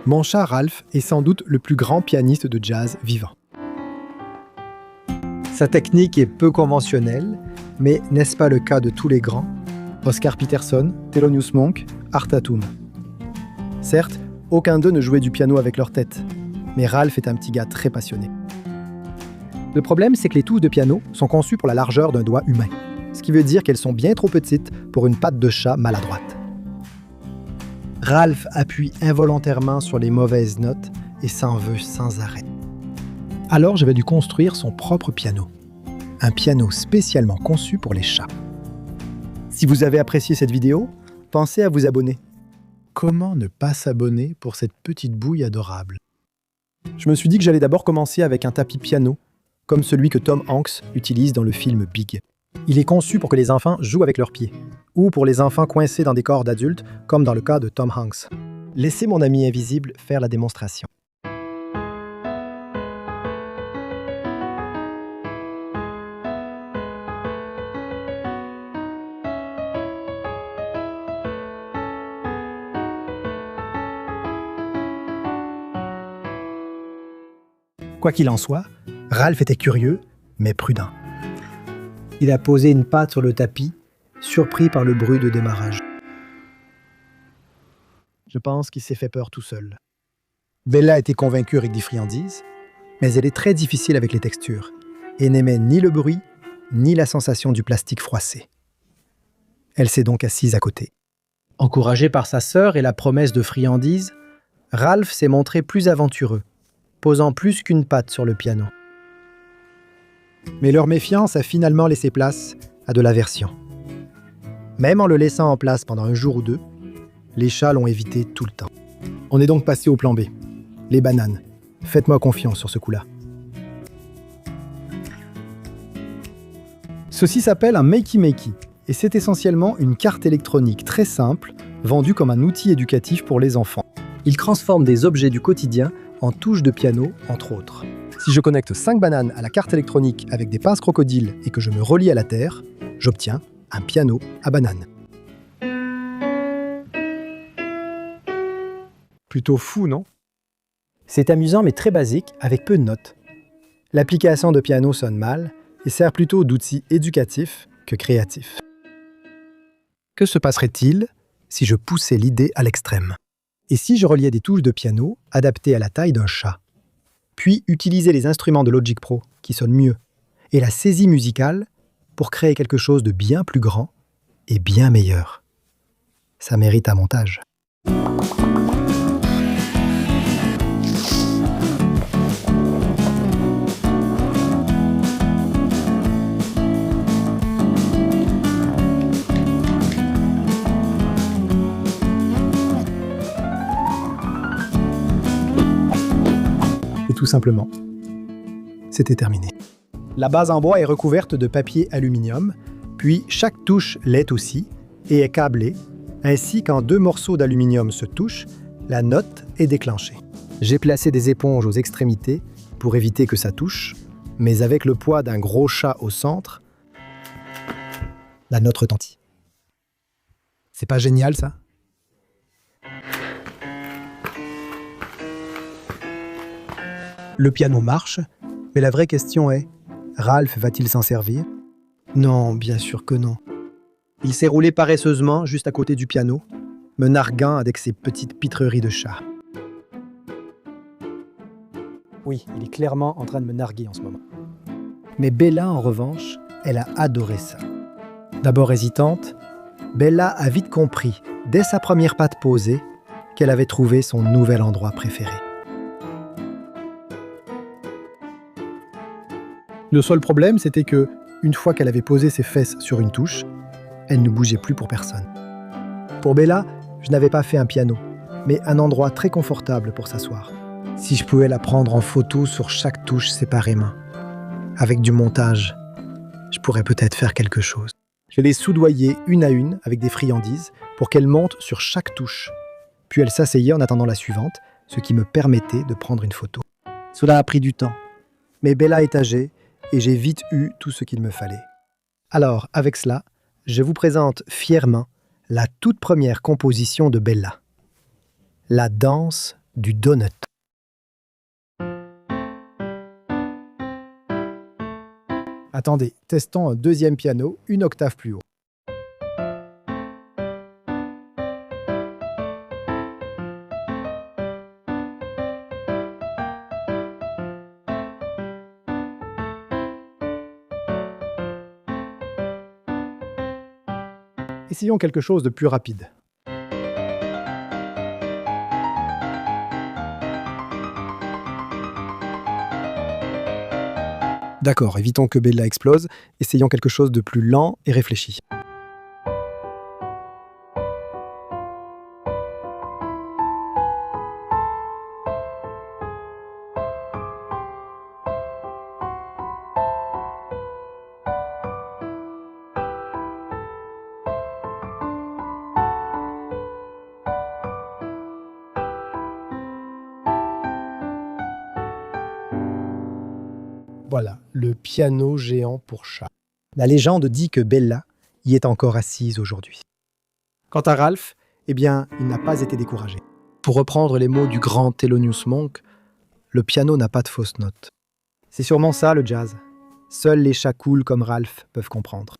Mon chat Ralph est sans doute le plus grand pianiste de jazz vivant. Sa technique est peu conventionnelle, mais n'est-ce pas le cas de tous les grands? Oscar Peterson, Thelonious Monk, Art Tatum. Certes, aucun d'eux ne jouait du piano avec leur tête, mais Ralph est un petit gars très passionné. Le problème, c'est que les touches de piano sont conçues pour la largeur d'un doigt humain, ce qui veut dire qu'elles sont bien trop petites pour une patte de chat maladroite. Ralph appuie involontairement sur les mauvaises notes et s'en veut sans arrêt. Alors j'avais dû construire son propre piano. Un piano spécialement conçu pour les chats. Si vous avez apprécié cette vidéo, pensez à vous abonner. Comment ne pas s'abonner pour cette petite bouille adorable? Je me suis dit que j'allais d'abord commencer avec un tapis piano, comme celui que Tom Hanks utilise dans le film Big. Il est conçu pour que les enfants jouent avec leurs pieds, ou pour les enfants coincés dans des corps d'adultes, comme dans le cas de Tom Hanks. Laissez mon ami invisible faire la démonstration. Quoi qu'il en soit, Ralph était curieux, mais prudent. Il a posé une patte sur le tapis, surpris par le bruit de démarrage. Je pense qu'il s'est fait peur tout seul. Bella était convaincue avec des friandises, mais elle est très difficile avec les textures et n'aimait ni le bruit, ni la sensation du plastique froissé. Elle s'est donc assise à côté. Encouragé par sa sœur et la promesse de friandises, Ralph s'est montré plus aventureux, posant plus qu'une patte sur le piano. Mais leur méfiance a finalement laissé place à de l'aversion. Même en le laissant en place pendant un jour ou deux, les chats l'ont évité tout le temps. On est donc passé au plan B, les bananes. Faites-moi confiance sur ce coup-là. Ceci s'appelle un Makey-Makey, et c'est essentiellement une carte électronique très simple, vendue comme un outil éducatif pour les enfants. Il transforme des objets du quotidien en touches de piano, entre autres. Si je connecte 5 bananes à la carte électronique avec des pinces crocodiles et que je me relie à la terre, j'obtiens un piano à bananes. Plutôt fou, non? C'est amusant mais très basique, avec peu de notes. L'application de piano sonne mal et sert plutôt d'outil éducatif que créatif. Que se passerait-il si je poussais l'idée à l'extrême? Et si je reliais des touches de piano adaptées à la taille d'un chat? Puis utiliser les instruments de Logic Pro, qui sonnent mieux, et la saisie musicale pour créer quelque chose de bien plus grand et bien meilleur. Ça mérite un montage. Tout simplement, c'était terminé. La base en bois est recouverte de papier aluminium, puis chaque touche l'est aussi et est câblée, ainsi quand 2 morceaux d'aluminium se touchent, la note est déclenchée. J'ai placé des éponges aux extrémités pour éviter que ça touche, mais avec le poids d'un gros chat au centre, la note retentit. C'est pas génial ça? Le piano marche, mais la vraie question est, Ralph va-t-il s'en servir? Non, bien sûr que non. Il s'est roulé paresseusement juste à côté du piano, me narguant avec ses petites pitreries de chat. Oui, il est clairement en train de me narguer en ce moment. Mais Bella, en revanche, elle a adoré ça. D'abord hésitante, Bella a vite compris, dès sa première patte posée, qu'elle avait trouvé son nouvel endroit préféré. Le seul problème, c'était que, une fois qu'elle avait posé ses fesses sur une touche, elle ne bougeait plus pour personne. Pour Bella, je n'avais pas fait un piano, mais un endroit très confortable pour s'asseoir. Si je pouvais la prendre en photo sur chaque touche séparément, avec du montage, je pourrais peut-être faire quelque chose. Je l'ai soudoyée une à une avec des friandises pour qu'elle monte sur chaque touche. Puis elle s'asseyait en attendant la suivante, ce qui me permettait de prendre une photo. Cela a pris du temps, mais Bella est âgée et j'ai vite eu tout ce qu'il me fallait. Alors, avec cela, je vous présente fièrement la toute première composition de Bella, la danse du donut. Attendez, testons un deuxième piano, une octave plus haut. Essayons quelque chose de plus rapide. D'accord, évitons que Bella explose. Essayons quelque chose de plus lent et réfléchi. Voilà, le piano géant pour chat. La légende dit que Bella y est encore assise aujourd'hui. Quant à Ralph, eh bien, il n'a pas été découragé. Pour reprendre les mots du grand Thelonious Monk, le piano n'a pas de fausses notes. C'est sûrement ça le jazz. Seuls les chats cool comme Ralph peuvent comprendre.